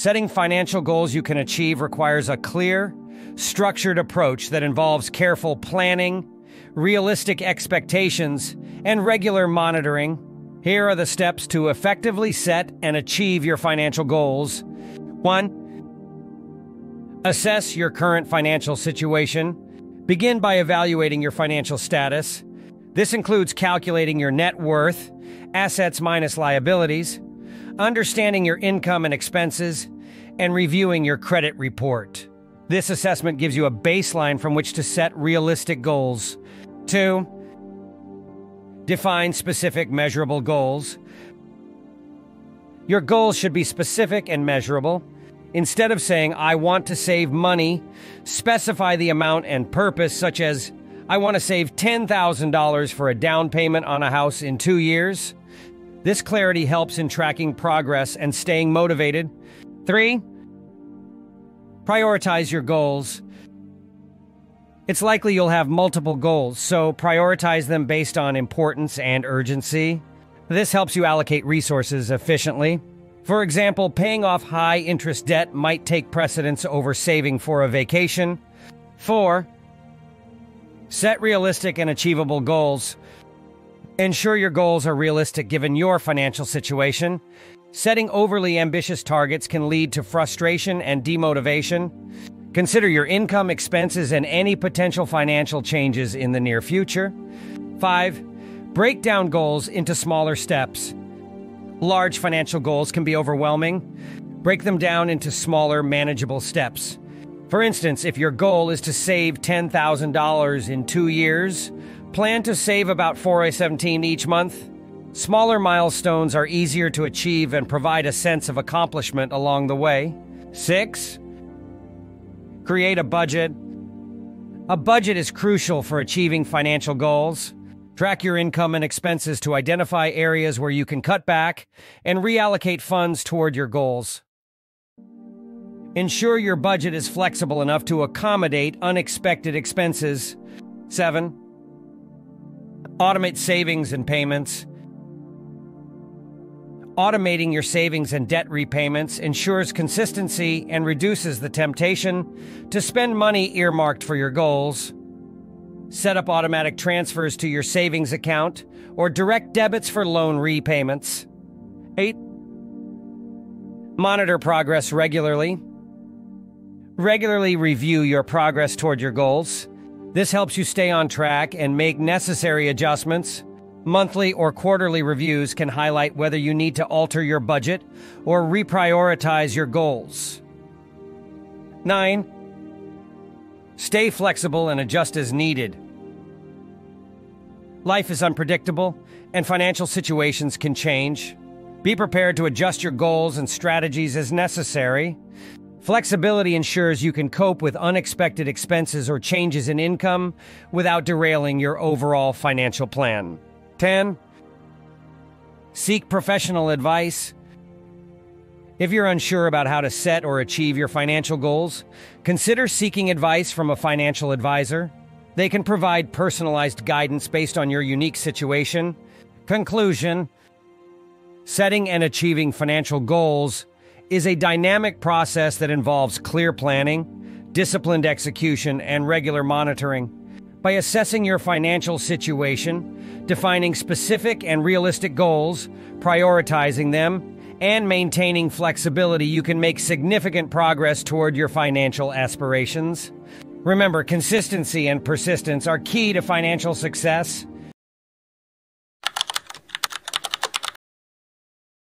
Setting financial goals you can achieve requires a clear, structured approach that involves careful planning, realistic expectations, and regular monitoring. Here are the steps to effectively set and achieve your financial goals. 1. Assess your current financial situation. Begin by evaluating your financial status. This includes calculating your net worth, assets minus liabilities, understanding your income and expenses, and reviewing your credit report. This assessment gives you a baseline from which to set realistic goals. 2. Define specific, measurable goals. Your goals should be specific and measurable. Instead of saying, "I want to save money," specify the amount and purpose, such as, "I want to save $10,000 for a down payment on a house in 2 years." This clarity helps in tracking progress and staying motivated. 3. Prioritize your goals. It's likely you'll have multiple goals, so prioritize them based on importance and urgency. This helps you allocate resources efficiently. For example, paying off high-interest debt might take precedence over saving for a vacation. 4. Set realistic and achievable goals. Ensure your goals are realistic given your financial situation. Setting overly ambitious targets can lead to frustration and demotivation. Consider your income, expenses, and any potential financial changes in the near future. 5. Break down goals into smaller steps. Large financial goals can be overwhelming. Break them down into smaller, manageable steps. For instance, if your goal is to save $10,000 in 2 years, plan to save about $417 each month. Smaller milestones are easier to achieve and provide a sense of accomplishment along the way. 6. Create a budget. A budget is crucial for achieving financial goals. Track your income and expenses to identify areas where you can cut back and reallocate funds toward your goals. Ensure your budget is flexible enough to accommodate unexpected expenses. 7. Automate savings and payments. Automating your savings and debt repayments ensures consistency and reduces the temptation to spend money earmarked for your goals. Set up automatic transfers to your savings account or direct debits for loan repayments. 8. Monitor progress regularly. Regularly review your progress toward your goals. This helps you stay on track and make necessary adjustments. Monthly or quarterly reviews can highlight whether you need to alter your budget or reprioritize your goals. 9. Stay flexible and adjust as needed. Life is unpredictable, and financial situations can change. Be prepared to adjust your goals and strategies as necessary. Flexibility ensures you can cope with unexpected expenses or changes in income without derailing your overall financial plan. 10. Seek professional advice. If you're unsure about how to set or achieve your financial goals, consider seeking advice from a financial advisor. They can provide personalized guidance based on your unique situation. Conclusion: setting and achieving financial goals is a dynamic process that involves clear planning, disciplined execution, and regular monitoring. By assessing your financial situation, defining specific and realistic goals, prioritizing them, and maintaining flexibility, you can make significant progress toward your financial aspirations. Remember, consistency and persistence are key to financial success.